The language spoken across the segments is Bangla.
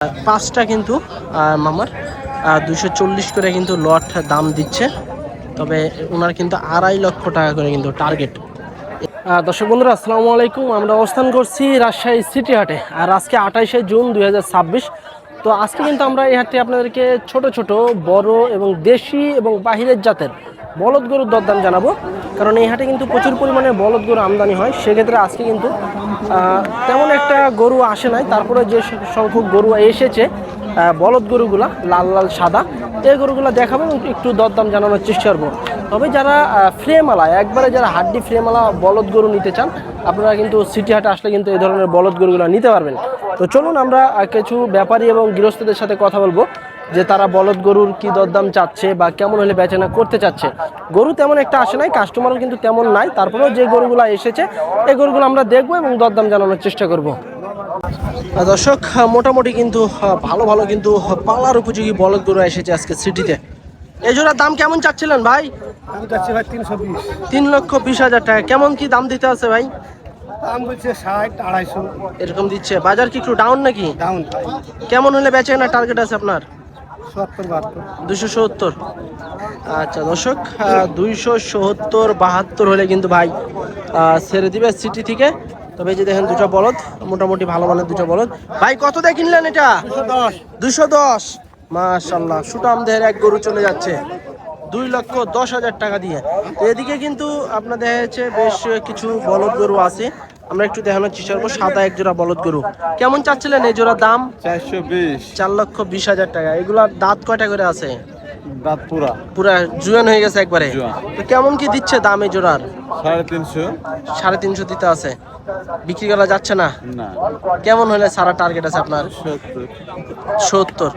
পাঁচটা কিন্তু মামার 240 করে কিন্তু লট দাম দিচ্ছে। তবে ওনার কিন্তু 2.5 লক্ষ টাকা করে কিন্তু টার্গেট। দর্শক বন্ধুরা আসসালামু আলাইকুম। আমরা অবস্থান করছি রাজশাহী সিটি হাটে, আর আজকে 28শে জুন 2026। তো আজকে কিন্তু আমরা এই হাটে আপনাদেরকে ছোট ছোট বড় এবং দেশি এবং বাহিরের জাতের বলদ গরুর দরদাম জানাবো, কারণ এই হাটে কিন্তু প্রচুর পরিমাণে বলদ গরু আমদানি হয়। সেক্ষেত্রে আজকে কিন্তু তেমন একটা গরু আসে নাই, তারপরে যে সংখ্যক গরু এসেছে বলদ গরুগুলা লাল লাল সাদা, এই গরুগুলো দেখাবো এবং একটু দরদাম জানানোর চেষ্টা করবো। তবে যারা ফ্রেমালা একবারে যারা হাড্ডি ফ্রেমালা বলদ গরু নিতে চান, আপনারা কিন্তু সিটি হাটে আসলে কিন্তু এই ধরনের বলদ গরুগুলো নিতে পারবেন। তো চলুন আমরা কিছু ব্যাপারী এবং গৃহস্থদের সাথে কথা বলবো যে তারা বলদ গরুর কি দরদাম চাচ্ছে বা কেমন হলে বেচাকেনা করতে চাচ্ছে। গরু তেমন একটা আসে নাই, কাস্টমারও কিন্তু তেমন নাই, তারপরেও যে গরুগুলো এসেছে এই গরুগুলো আমরা দেখবো এবং দরদাম জানানোর চেষ্টা করব। দর্শক মোটামুটি কিন্তু ভালো ভালো কিন্তু পালার উপযোগী বলদ গরু এসেছে আজকে সিটিতে। এই জোড়ার দাম কেমন চাচ্ছিলেন ভাই? আমি চাচ্ছি ভাই 320। 3,20,000 টাকা। কেমন কি দাম দিতে আছে ভাই? দাম বলছে 60, 250 এরকম দিচ্ছে। বাজার কি একটু ডাউন নাকি? ডাউন। কেমন হলে বেচাকেনা টার্গেট আছে আপনার? 70, 72। 270। আচ্ছা দর্শক, 270, 72 হলে কিন্তু ভাই ছেড়ে দিবে সিটি থেকে। তবে এই যে দেখেন দুটো বলদ, মোটামুটি ভালো মানের দুটো বলদ। ভাই কত দিয়ে কিনলেন এটা? 210। 210। মাশাআল্লাহ, সুটাম দেহের এক গরু চলে যাচ্ছে 2,10,000 টাকা দিয়ে। তো এদিকে কিন্তু আপনাদের হচ্ছে বেশ কিছু বলদ গরু আছে, আমরা একটু দেখানোর চেষ্টা করবো। সাদা এক জোড়া বলদ গরু কেমন চাচ্ছিলেন এই জোড়ার দাম? 420। 4,20,000 টাকা। এগুলার দাঁত কয়টা করে আছে? দাঁত পুরা পুরা জুয়ান হয়ে গেছে একবারে। জুয়ান। তো কেমন কি দিচ্ছে দাম এই জোড়ার? 350। 350 দিতে আছে। বিক্রি করা যাচ্ছে না? না। কেমন হলে সারা টার্গেট আছে আপনার? 70। 70।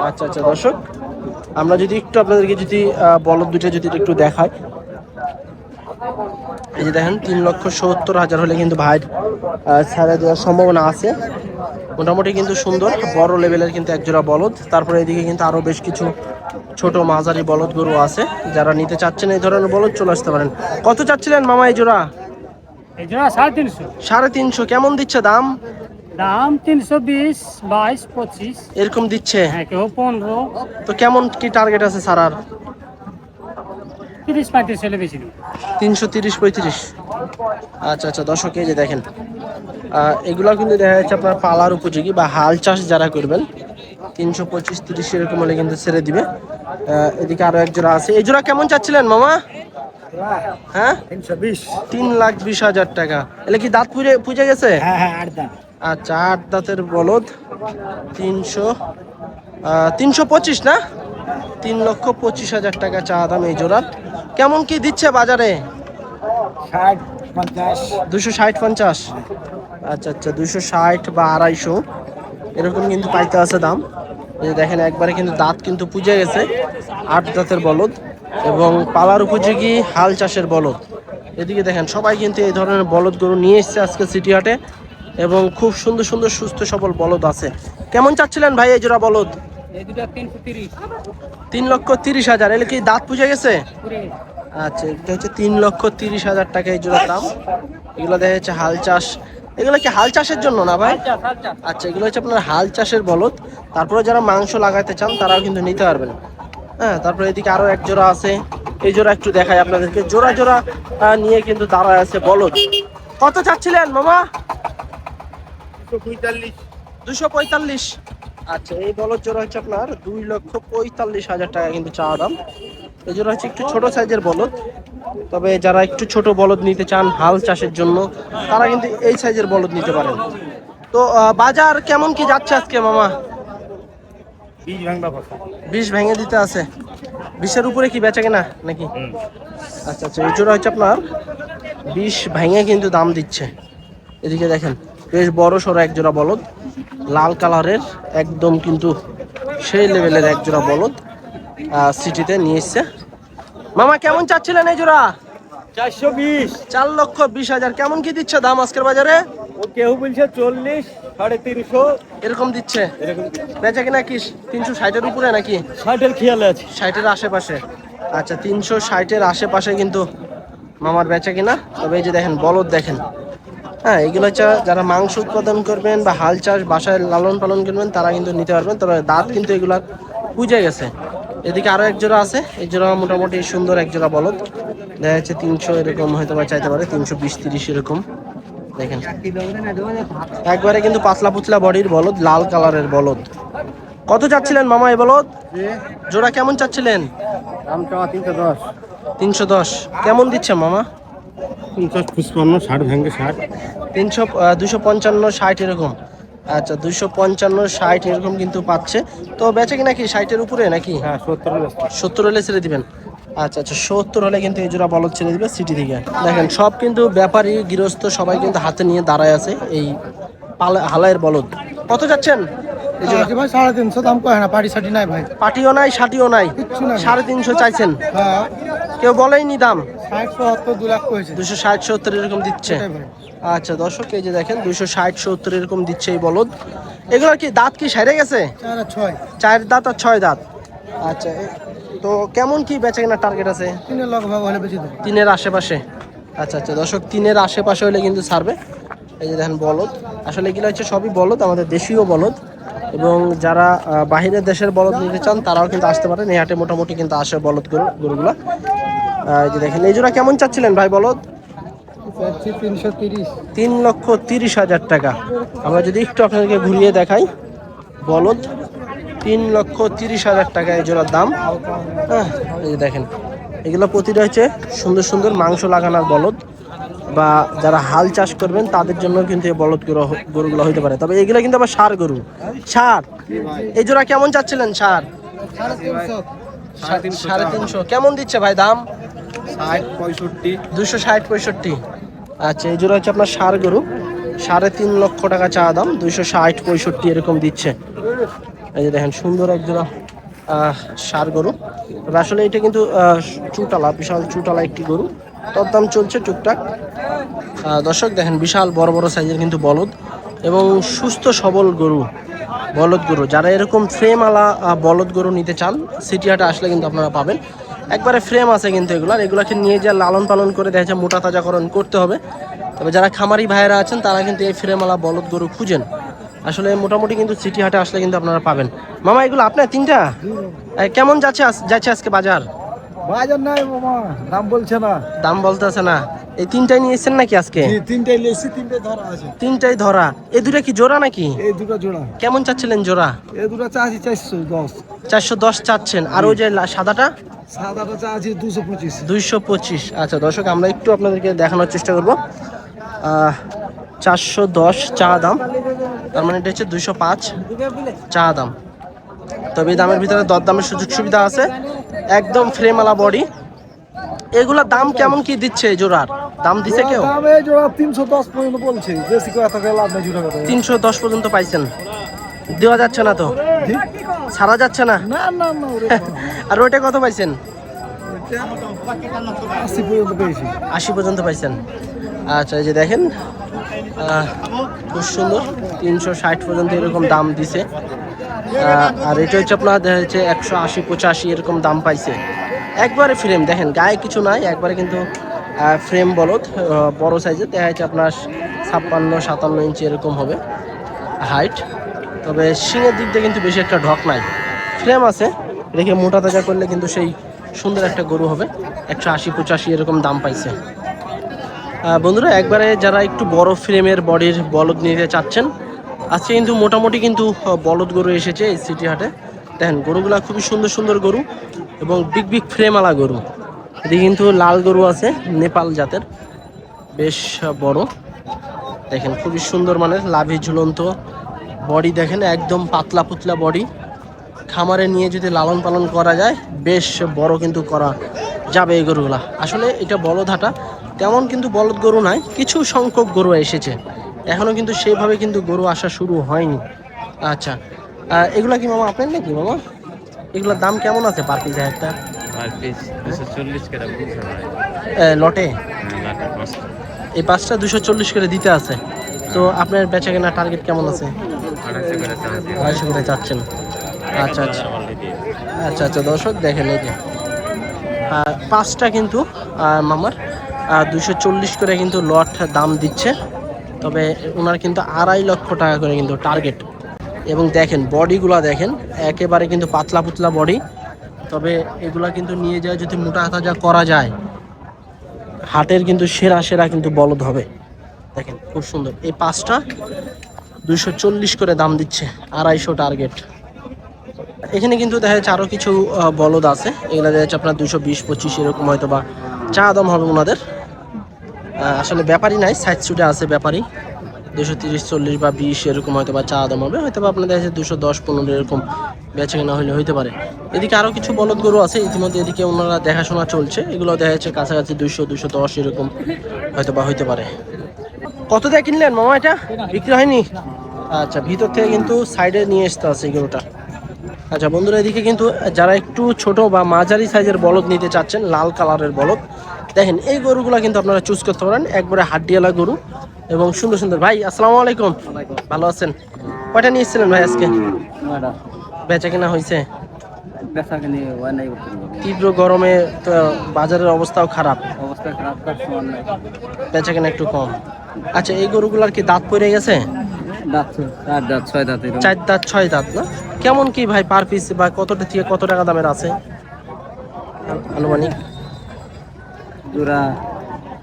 আচ্ছা আচ্ছা দর্শক, আমরা যদি একটু আপনাদেরকে যদি বলদ দুটো যদি একটু দেখাই, এই যে দেখেন 3,70,000 হলে কিন্তু ভাই ছাড়া দেওয়ার সম্ভাবনা আছে। মোটামুটি কিন্তু সুন্দর বড় লেভেলের কিন্তু একজোড়া বলদ। তারপরে এদিকে কিন্তু আরো বেশ কিছু ছোট মাঝারি বলদ গরু আছে। যারা নিতে চাচ্ছেন এই ধরনের বলদ চলে আসতে পারেন। কত চাচ্ছিলেন মামা এই জোড়া? এই জোড়া 350। 350। কেমন দিচ্ছে দাম? দাম 320, 22, 25 এরকম দিচ্ছে। হ্যাঁ, কেউ 15। তো কেমন কি টার্গেট আছে সারার? 30, 35 হলে বেশি নেই। 330, 35। আচ্ছা আচ্ছা দর্শক, এই যে দেখেন এগুলা কিন্তু দেখা যাচ্ছে আপনার পালার উপযোগী বা হাল চাষ যারা করবেন 325, 30 এরকম হলে কিন্তু ছেড়ে দিবে। এদিকে আরো এক জোড়া আছে। এই জোড়া কেমন চাচ্ছিলেন মামা? হ্যাঁ 320। 3,20,000 টাকা। এলে কি দাঁত পুজে গেছে? হ্যাঁ হ্যাঁ, 8 দাঁত। আচ্ছা, 8 দাঁতের বলদ। 325 না? 3,25,000 টাকা চা দাম এই জোড়ার। কেমন কি দিচ্ছে বাজারে? 60, 50। 260, 50। আচ্ছা আচ্ছা, 260 বা 250 এরকম কিন্তু পাইতে আছে দাম। এই যে দেখেন একবারে কিন্তু দাঁত কিন্তু পুজে গেছে। 8 দাঁতের বলদ এবং পালার উপযোগী হাল চাষের বলদ। এদিকে দেখেন সবাই কিন্তু এই ধরনের বলদ গরু নিয়ে এসছে আজকে সিটি হাটে এবং খুব সুন্দর সুন্দর সুস্থ সবল বলদ আছে। কেমন চাচ্ছিলেন ভাই এই জোড়া বলদ? এই দুটো 330। 3,30,000। এলে কি দাঁত পুজে গেছে? আচ্ছা, এটা হচ্ছে 3,30,000 টাকা এই জোড়ার দাম। এগুলো দেখা যাচ্ছে হাল চাষ। এগুলো কি হাল চাষের জন্য না ভাই? আচ্ছা, এগুলো হচ্ছে আপনার হাল চাষের বলদ। তারপরে যারা মাংস লাগাতে চান তারাও কিন্তু নিতে পারবেন। হ্যাঁ, তারপরে এদিকে আরো এক জোড়া আছে। এই জোড়া একটু দেখাই আপনাদেরকে। জোড়া জোড়া নিয়ে কিন্তু দাঁড়ায় আছে বলদ। কত চাচ্ছিলেন মামা? 245। 245। আচ্ছা, এই বলদ জোড়া হচ্ছে আপনার 2,45,000 টাকা কিন্তু চাওয়া দাম। এই জোড়া হচ্ছে একটু ছোট সাইজের বলদ। তবে যারা একটু ছোট বলদ নিতে চান হাল চাষের জন্য তারা কিন্তু এই সাইজের বলদ নিতে পারেন। তো বাজার কেমন কি যাচ্ছে আজকে মামা? 20 ভাঙবা কথা। 20 ভেঙে দিতে আছে। 20-এর উপরে কি বেচা কেনা নাকি? আচ্ছা আচ্ছা, এই জোড়া হচ্ছে আপনার 20 ভেঙে কিন্তু দাম দিচ্ছে। এদিকে দেখেন বেশ বড় সড়ো এক জোড়া বলদ, লাল কালারের একদম কিন্তু সেই লেভেলের এক জোড়া বলদ সিটিতে নিয়ে এসছে। মামা কেমন চাচ্ছিলেন এই জোড়া? 420। 4,20,000। কেমন কি দিচ্ছে দাম আজকের বাজারে? ও কেউ বলছে 40, 350 এরকম দিচ্ছে। এরকম। বেচা কিনা কি 360-এর উপরে নাকি? 60-এর খেয়াল আছে। 60-এর আশেপাশে। আচ্ছা, 360-এর আশেপাশে কিন্তু মামার বেচা কিনা। তবে এই যে দেখেন বলদ দেখেন, হ্যাঁ, এগুলো হচ্ছে যারা মাংস উৎপাদন করবেন বা হাল চাষ বাসায় লালন পালন করবেন তারা কিন্তু নিতে পারবেন, তবে দাঁত কিন্তু এগুলার পুজে গেছে। এদিকে আরো এক জোড়া আছে, এই জোড়া মোটামুটি সুন্দর এক জোড়া বলদ, দেখা যাচ্ছে 300 এরকম হয়তো বা চাইতে পারে, 320-30 এরকম। দেখেন একবারে কিন্তু পাতলা পুতলা বডির বলদ, লাল কালারের বলদ। কত চাচ্ছিলেন মামা এই বলদ জোড়া, কেমন চাচ্ছিলেন? দাম চাওয়া 310। 310 কেমন দিচ্ছে মামা? 50-55, 60 ভেঙে 60। 255-60 এরকম। আচ্ছা, 255-60 এরকম কিন্তু পাচ্ছে। তো বেচে কি নাকি 60-এর উপরে নাকি? হ্যাঁ 70। 70 হলে ছেড়ে দিবেন। আচ্ছা আচ্ছা, 70 হলে কিন্তু এই জোড়া বলদ ছেড়ে দিবে সিটি থেকে। দেখেন সব কিন্তু ব্যাপারী গৃহস্থ সবাই কিন্তু হাতে নিয়ে দাঁড়ায় আছে এই হালায়ের বলদ। কত যাচ্ছেন এই জোড়া? ভাই 350 দাম কয় না, পাটি সাটি নাই ভাই, পাটিও নাই সাটিও নাই, কিচ্ছু নাই। 350 চাইছেন? হ্যাঁ কেউ বলেইনি দাম? 60-70, 2 লাখ কইছে। 260-70 এরকম দিচ্ছে। এটাই ভাই। আচ্ছা দর্শক, এই যে দেখেন 260-70 এরকম দিচ্ছে এই বলদ। এগুলো কি দাঁত কি সাইরে গেছে? 4 আর 6। 4 দাঁত আর 6 দাঁত। আচ্ছা, তো কেমন কি বেচা কেনার টার্গেট আছে? 3 লাখ ভাগ হলে বেশি দেব। 3-এর আশেপাশে। আচ্ছা আচ্ছা দর্শক, 3-এর আশেপাশে হলে কিন্তু ছাড়বে। এই যে দেখেন বলদ, আসলে এগুলো হচ্ছে সবই বলদ, আমাদের দেশীয় বলদ। এবং যারা বাহিরের দেশের বলদ নিতে চান তারাও কিন্তু আসতে পারেন, এই হাটে মোটামুটি কিন্তু আসে বলদ গরুগুলা। এই যে দেখেন এই জোড়া কেমন চাচ্ছিলেন ভাই বলদ? 330। 3,30,000 টাকা। আমরা যদি একটু আপনাদেরকে ঘুরিয়ে দেখাই, বলদ 3,30,000 টাকা এই জোড়ার দাম। হ্যাঁ, এই যে দেখেন এগুলো প্রতিটা হচ্ছে সুন্দর সুন্দর মাংস লাগানোর বলদ, বা যারা হাল চাষ করবেন তাদের জন্য কিন্তু এই বলদ গরুগুলো হইতে পারে। তবে এগুলো কিন্তু আবার ষাঁড় গরু। ষাঁড় এই জোড়া কেমন চাচ্ছিলেন? ষাঁড় 350 কেমন দিচ্ছে ভাই দাম? 60-65। 260-65। আচ্ছা, এই জোড়া হচ্ছে আপনার ষাঁড় গরু, 3.5 লক্ষ টাকা চা দাম, 260-65 এরকম দিচ্ছে। এই যে দেখেন সুন্দর এক জোড়া ষাঁড় গরু। তবে আসলে এটা কিন্তু চুটালা, বিশাল চুটালা একটি গরু, তোর দাম চলছে টুকটাক। দর্শক দেখেন বিশাল বড় বড় সাইজের কিন্তু বলদ এবং সুস্থ সবল গরু, বলদ গরু। যারা এরকম ফ্রেমওয়ালা বলদ গরু নিতে চান সিটি হাটে আসলে কিন্তু আপনারা পাবেন। একবারে ফ্রেম আছে কিন্তু এগুলাকে নিয়ে যা লালন পালন করে দেখা যায় মোটা তাজাকরণ করতে হবে। তবে যারা খামারি ভাইয়েরা আছেন তারা কিন্তু এই ফ্রেমওয়ালা বলদ গরু খুঁজেন, আসলে মোটামুটি কিন্তু সিটি হাটে আসলে কিন্তু আপনারা পাবেন। মামা এগুলো আপনার 3টা কেমন যাচ্ছে আজকে বাজার? বাজার নাই মামা, দাম বলছে না। দাম বলতেছে না। এই 3টাই নিয়েছেন নাকি আজকে? 3টাই লেছি, 3টাই ধরা আছে। 3টাই ধরা। এই দুটা কি জোড়া নাকি? এই দুটো জোড়া। কেমন চাচ্ছিলেন জোড়া? এই দুটো চাচ্ছি 410। 410 চাচ্ছেন। আর ওই যে সাদাটা? সাদাটা চাচ্ছি 225। 225। আচ্ছা দর্শক, আমরা একটু আপনাদেরকে দেখানোর চেষ্টা করব। 410 চা দাম, তার মানে এটা হচ্ছে 205 চা দাম। তবে এই দামের ভিতরে দরদামের সুযোগ সুবিধা আছে, একদম ফ্রেমওয়ালা বডি। এগুলা দাম কেমন কি দিচ্ছে? এই জোড়ার দাম দিছে কেউ? দাম এই জোড়া 310 পর্যন্ত বলছে, বেশি কথা কইলে লাভ নাই, জোড়া কথা। 310 পর্যন্ত পাইছেন? দেওয়া যাচ্ছে না তো, ছাড়া যাচ্ছে না। না না না, আর ওইটা কত পাইছেন? 80 পর্যন্ত পেয়েছি। 80 পর্যন্ত পাইছেন। আচ্ছা, এই যে দেখেন খুব সুন্দর, 360 পর্যন্ত এরকম দাম দিছে। আর এটা হচ্ছে আপনার দেখা যাচ্ছে 180-85 এরকম দাম পাইছে। একবারে ফ্রেম, দেখেন গায়ে কিছু নাই, একবারে কিন্তু ফ্রেম বলদ, বড় সাইজের দেখা যাচ্ছে আপনার 56-57 ইঞ্চি এরকম হবে হাইট। তবে শিঙের দিক দিয়ে কিন্তু বেশি একটা ঢক নাই, ফ্রেম আছে, রেখে মোটা তাজা করলে কিন্তু সেই সুন্দর একটা গরু হবে। 180-85 এরকম দাম পাইছে। বন্ধুরা, একবারে যারা একটু বড় ফ্রেমের বডির বলদ নিতে চাচ্ছেন, আজকে কিন্তু মোটামুটি কিন্তু বলদ গরু এসেছে এই সিটি হাটে। দেখেন গরুগুলা খুবই সুন্দর সুন্দর গরু এবং বিগ বিগ ফ্রেমওয়ালা গরু। এদিকে কিন্তু লাল গরু আছে, নেপাল জাতের, বেশ বড়। দেখেন খুবই সুন্দর মানের লাভি ঝুলন্ত বডি, দেখেন একদম পাতলা পুতলা বডি। খামারে নিয়ে যদি লালন পালন করা যায় বেশ বড় কিন্তু করা যাবে এই গরুগুলা। আসলে এটা বলদ হাটা, তেমন কিন্তু বলদ গরু নাই, কিছু সংখ্যক গরু এসেছে, এখনো কিন্তু সেইভাবে কিন্তু গরু আসা শুরু হয়নি। আচ্ছা, এগুলা কি মামা আপনার নাকি মামা? এগুলোর দাম কেমন আছে পার পিস একটা? পার পিস 240 করে বলছে ভাই। লটে লাটে 5টা। এই 5টা 240 করে দিতে আছে। তো আপনার বেচা কেনার টার্গেট কেমন আছে? 250 করে চাচ্ছি। 250 করে চাচ্ছেন। আচ্ছা আচ্ছা আচ্ছা আচ্ছা দর্শক দেখেন এই যে 5টা কিন্তু মামার 240 করে কিন্তু লট দাম দিচ্ছে। তবে ওনার কিন্তু 2.5 লক্ষ টাকা করে কিন্তু টার্গেট। এবং দেখেন বডিগুলা দেখেন, একেবারে কিন্তু পাতলা পুতলা বডি। তবে এগুলা কিন্তু নিয়ে যায় যদি মোটা তাজা করা যায়, হাটের কিন্তু সেরা সেরা কিন্তু বলদ হবে। দেখেন খুব সুন্দর। এই 5টা 240 করে দাম দিচ্ছে, 250 টার্গেট। এখানে কিন্তু দেখা যাচ্ছে আরও কিছু বলদ আছে, এগুলো দেখা যাচ্ছে আপনার 220-25 এরকম হয়তো বা চা দাম হবে ওনাদের। আসলে ব্যাপারই নাই, সাইড সুটে আছে ব্যাপারই। 230-40 বা 20 এরকম হয়তো বা চা দাম হবে, হয়তো বা আপনার দেখা যাচ্ছে 210-15 এরকম বেচে কেনা হলে হইতে পারে। এদিকে আরও কিছু বলদ গরু আছে ইতিমধ্যে, এদিকে ওনারা দেখাশোনা চলছে, এগুলো দেখা যাচ্ছে কাছাকাছি 200-210 এরকম হয়তো বা হইতে পারে। কত দিয়ে কিনলেন মামা এটা? বিক্রি হয়নি? আচ্ছা, ভিতর থেকে কিন্তু সাইডে নিয়ে আসতে আছে এই গরুটা। আচ্ছা বন্ধুরা, এদিকে কিন্তু যারা একটু ছোট বা মাঝারি সাইজের বলদ নিতে চাচ্ছেন, লাল কালারের বলদ, দেখেন এই গরুগুলো কিন্তু আপনারা চুজ করতে পারেন, একবারে হাড্ডিয়ালা গরু এবং সুন্দর সুন্দর। ভাই আসসালামু আলাইকুম, ভালো আছেন? কয়টা নিয়ে এসেছিলেন ভাই আজকে? বেচা কেনা হয়েছে? তীব্র গরমে তো বাজারের অবস্থাও খারাপ, বেচা কেনা একটু কম। আচ্ছা, এই গরুগুলার কি দাঁত পড়ে গেছে? 4 দাঁত 6 দাঁত 4 দাঁত 6 দাঁত না? কেমন কি ভাই পার পিস বা কতটা থেকে কত টাকা দামের আছে আনুমানিক? জোড়া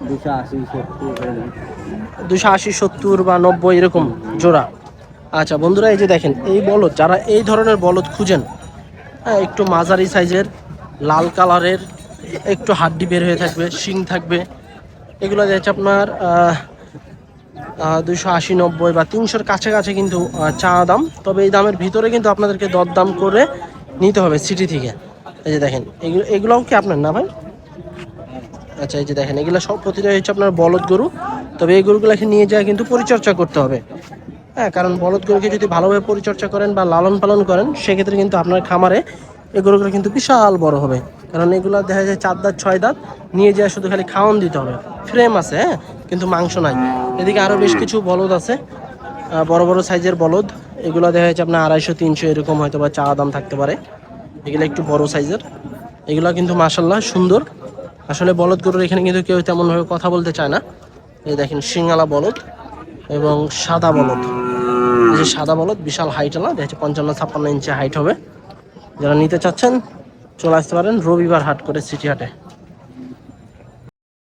280-70 বা 90 এরকম জোড়া। আচ্ছা বন্ধুরা, এই যে দেখেন এই বলদ, যারা এই ধরনের বলদ খুঁজেন, হ্যাঁ একটু মাঝারি সাইজের, লাল কালারের, একটু হাড্ডি বের হয়ে থাকবে, শিং থাকবে, এগুলো যাচ্ছে আপনার 280-90 বা 300-র কাছাকাছি কিন্তু চা দাম। তবে এই দামের ভিতরে কিন্তু আপনাদেরকে দরদাম করে নিতে হবে সিটি থেকে। এই যে দেখেন এগুলোও কি আপনার না ভাই? আচ্ছা, এই যে দেখেন এগুলো সব প্রতিটা হচ্ছে আপনার বলদ গরু। তবে এই গরুগুলোকে নিয়ে যায় কিন্তু পরিচর্যা করতে হবে, হ্যাঁ, কারণ বলদ গরুকে যদি ভালোভাবে পরিচর্যা করেন বা লালন পালন করেন, সেক্ষেত্রে কিন্তু আপনার খামারে এই গরুগুলো কিন্তু বিশাল বড় হবে। কারণ এগুলো দেখা যায় 4 দাঁত 6 দাঁত, নিয়ে যায় শুধু খালি খাওয়ান দিতে হবে, ফ্রেম আছে হ্যাঁ, কিন্তু মাংস নাই। এদিকে আরও বেশ কিছু বলদ আছে, বড় বড় সাইজের বলদ, এগুলো দেখা যাচ্ছে আপনার 250-300 এরকম হয়তো বা চা দাম থাকতে পারে। এগুলো একটু বড় সাইজের, এগুলো কিন্তু মাশাল্লাহ সুন্দর। আসলে বলদ গরুর এখানে কিন্তু কেউ তেমনভাবে কথা বলতে চায় না। এই দেখেন সিংহালা বলদ এবং সাদা বলদ। এই যে সাদা বলদ বিশাল হাইটওয়ালা, দেখছে 55-56 ইঞ্চি হাইট হবে। যারা নিতে চাচ্ছেন চলে আসতে পারেন রবিবার হাট করে সিটি হাটে।